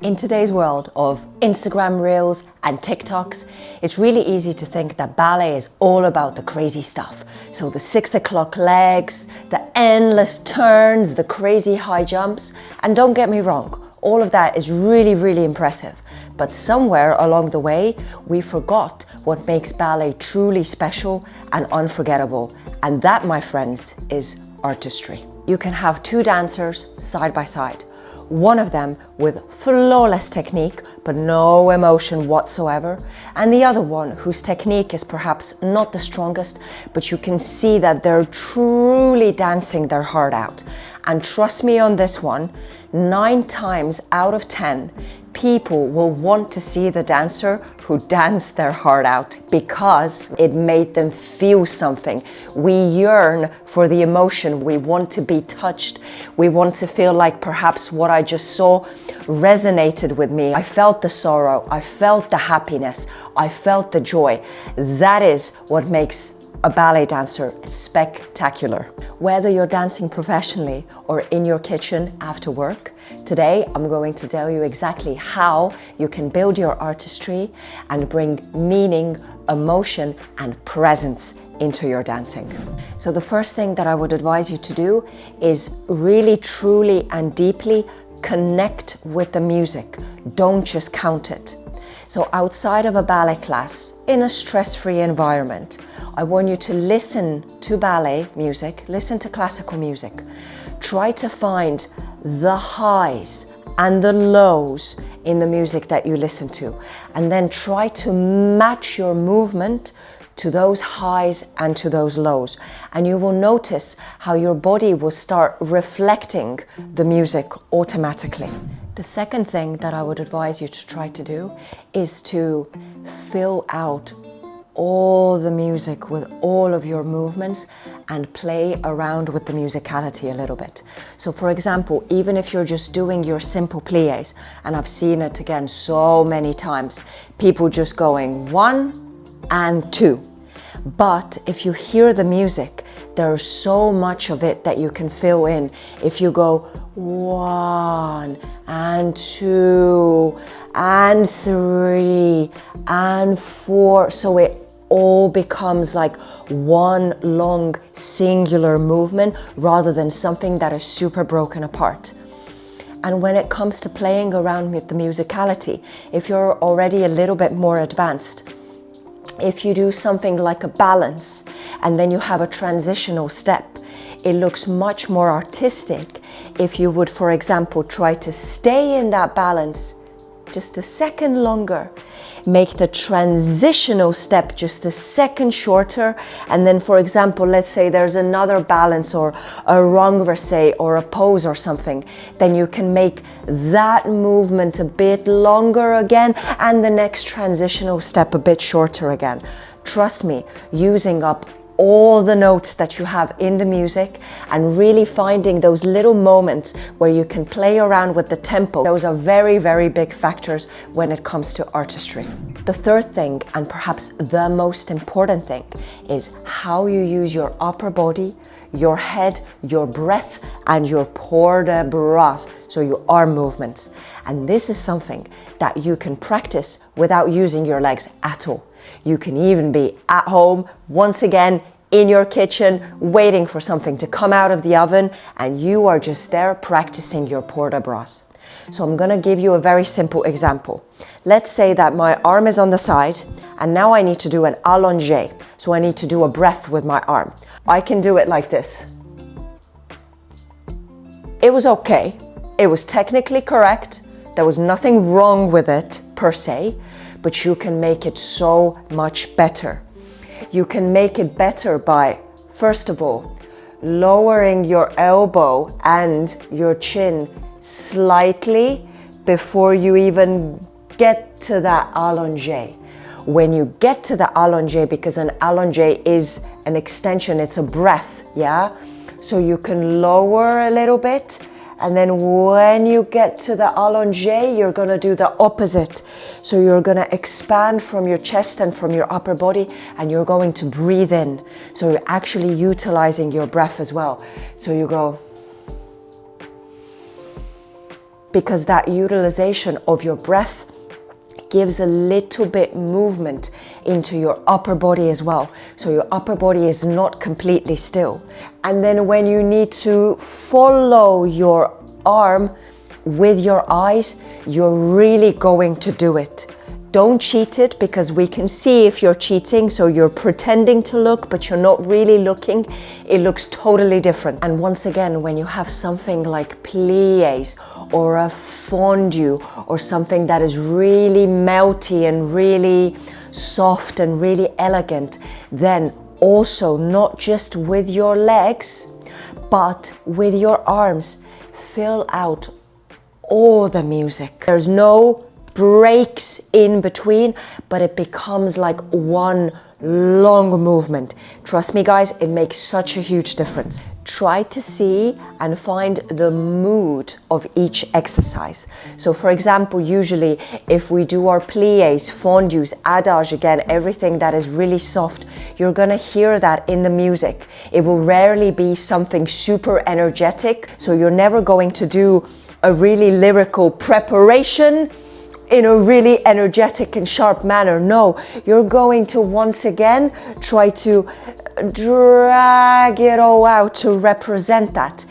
In today's world of Instagram Reels and TikToks, it's really easy to think that ballet is all about the crazy stuff. So the 6 o'clock legs, the endless turns, the crazy high jumps. And don't get me wrong, all of that is really, really impressive. But somewhere along the way, we forgot what makes ballet truly special and unforgettable. And that, my friends, is artistry. You can have two dancers side by side. One of them with flawless technique, but no emotion whatsoever, and the other one whose technique is perhaps not the strongest, but you can see that they're truly dancing their heart out. And trust me on this one, 9 times out of 10, people will want to see the dancer who danced their heart out because it made them feel something. We yearn for the emotion. We want to be touched. We want to feel like perhaps what I just saw resonated with me. I felt the sorrow. I felt the happiness. I felt the joy. That is what makes a ballet dancer spectacular. Whether you're dancing professionally or in your kitchen after work, today I'm going to tell you exactly how you can build your artistry and bring meaning, emotion, and presence into your dancing. So the first thing that I would advise you to do is really, truly, and deeply connect with the music. Don't just count it. So outside of a ballet class, in a stress-free environment, I want you to listen to ballet music, listen to classical music. Try to find the highs and the lows in the music that you listen to, and then try to match your movement to those highs and to those lows. And you will notice how your body will start reflecting the music automatically. The second thing that I would advise you to try to do is to fill out all the music with all of your movements and play around with the musicality a little bit. So for example, even if you're just doing your simple pliés, and I've seen it again so many times, people just going 1 and 2. But if you hear the music, there's so much of it that you can fill in. If you go 1 and 2 and 3 and 4, so it all becomes like one long singular movement rather than something that is super broken apart. And when it comes to playing around with the musicality, if you're already a little bit more advanced, if you do something like a balance and then you have a transitional step, it looks much more artistic if you would, for example, try to stay in that balance just a second longer, make the transitional step just a second shorter, and then, for example, let's say there's another balance or a renversé or a pose or something, then you can make that movement a bit longer again and the next transitional step a bit shorter again. Trust me, using up all the notes that you have in the music and really finding those little moments where you can play around with the tempo. Those are very, very big factors when it comes to artistry. The third thing, and perhaps the most important thing, is how you use your upper body, your head, your breath, and your port de bras, so your arm movements. And this is something that you can practice without using your legs at all. You can even be at home, once again, in your kitchen, waiting for something to come out of the oven, and you are just there practicing your port de bras. So I'm gonna give you a very simple example. Let's say that my arm is on the side, and now I need to do an allongé. So I need to do a breath with my arm. I can do it like this. It was okay. It was technically correct. There was nothing wrong with it per se, but you can make it so much better. You can make it better by, first of all, lowering your elbow and your chin slightly before you even get to that allongé. When you get to the allongé, because an allongé is an extension, it's a breath, yeah? So you can lower a little bit, and then when you get to the allongé, you're gonna do the opposite. So you're gonna expand from your chest and from your upper body, and you're going to breathe in. So you're actually utilizing your breath as well. So you go. because that utilization of your breath gives a little bit movement into your upper body as well. So your upper body is not completely still. And then when you need to follow your arm with your eyes, you're really going to do it. Don't cheat it, because we can see if you're cheating, so you're pretending to look, but you're not really looking. It looks totally different. And once again, when you have something like pliés or a fondue or something that is really melty and really soft and really elegant, then also not just with your legs, but with your arms, fill out all the music. There's no breaks in between, but it becomes like one long movement. Trust me guys, it makes such a huge difference. Try to see and find the mood of each exercise. So for example, usually if we do our pliés, fondues, adage, again, everything that is really soft, you're gonna hear that in the music. It will rarely be something super energetic, so you're never going to do a really lyrical preparation in a really energetic and sharp manner. No, you're going to once again try to drag it all out to represent that.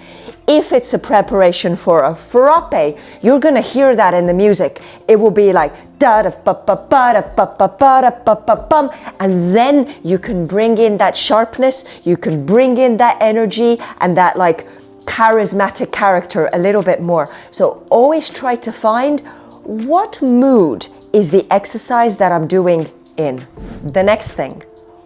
If it's a preparation for a frappe, you're gonna hear that in the music. It will be like da da ba ba ba da ba ba ba da ba ba bum, and then you can bring in that sharpness, you can bring in that energy and that like charismatic character a little bit more. So always try to find what mood is the exercise that I'm doing in. The next thing,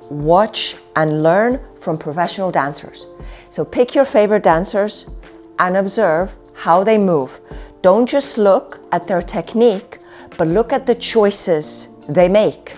watch and learn from professional dancers. So pick your favorite dancers and observe how they move. Don't just look at their technique, but look at the choices they make.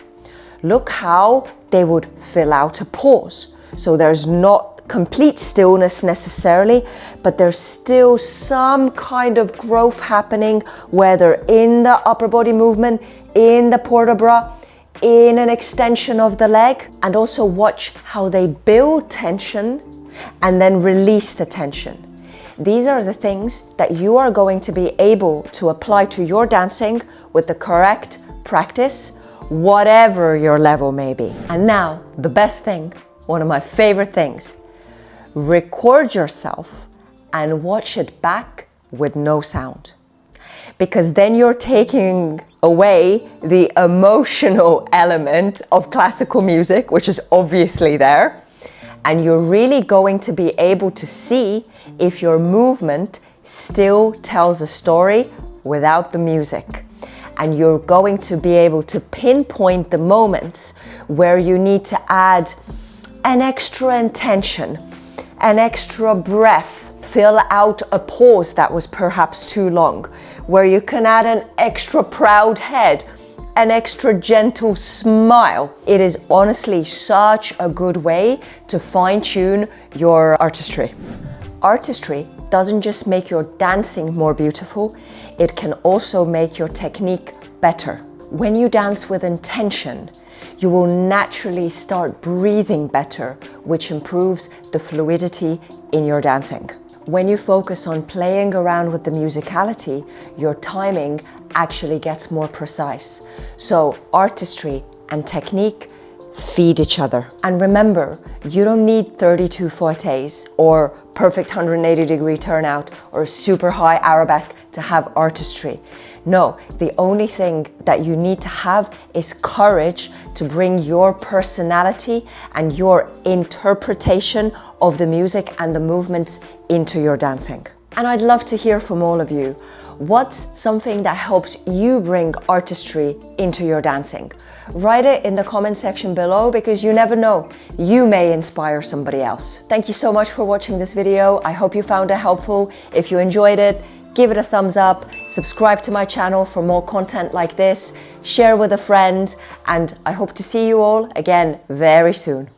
Look how they would fill out a pause. So there's not complete stillness necessarily, but there's still some kind of growth happening, whether in the upper body movement, in the port de bras, in an extension of the leg. And also watch how they build tension and then release the tension. These are the things that you are going to be able to apply to your dancing with the correct practice, whatever your level may be. And now, the best thing, one of my favorite things, record yourself and watch it back with no sound. Because then you're taking away the emotional element of classical music, which is obviously there, and you're really going to be able to see if your movement still tells a story without the music. And you're going to be able to pinpoint the moments where you need to add an extra intention, an extra breath, fill out a pause that was perhaps too long, where you can add an extra proud head, an extra gentle smile. It is honestly such a good way to fine-tune your artistry. Artistry doesn't just make your dancing more beautiful, it can also make your technique better. When you dance with intention, you will naturally start breathing better, which improves the fluidity in your dancing. When you focus on playing around with the musicality, your timing actually gets more precise. So artistry and technique feed each other. And remember, you don't need 32 fortes or perfect 180-degree turnout or super high arabesque to have artistry. No, the only thing that you need to have is courage to bring your personality and your interpretation of the music and the movements into your dancing. And I'd love to hear from all of you. What's something that helps you bring artistry into your dancing? Write it in the comment section below, because you never know, you may inspire somebody else. Thank you so much for watching this video. I hope you found it helpful. If you enjoyed it, give it a thumbs up, subscribe to my channel for more content like this, share with a friend, and I hope to see you all again very soon.